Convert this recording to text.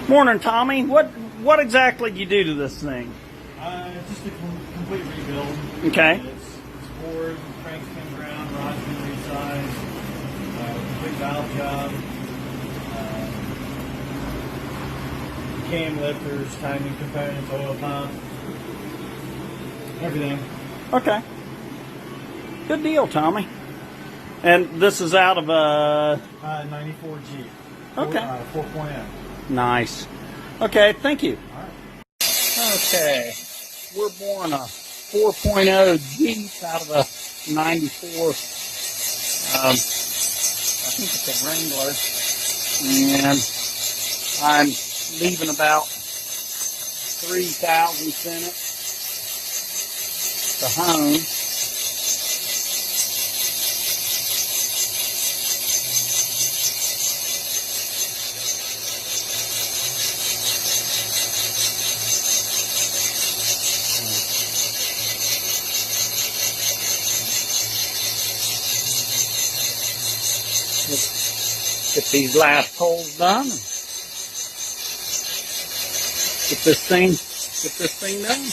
Morning, Tommy. What exactly do you do to this thing? Just a complete rebuild. Okay. It's board, cranks came around, rods been resized, complete valve job, cam lifters, timing components, oil pump, everything. Okay. Good deal, Tommy. And this is out of a 94 Jeep. Okay. 4.0. Nice. Okay, thank you. All right. Okay. We're born a 4.0 Jeep out of a 94. I think it's a Wrangler. And I'm leaving about 3,000 in it to home. Get these last holes done and get this thing done.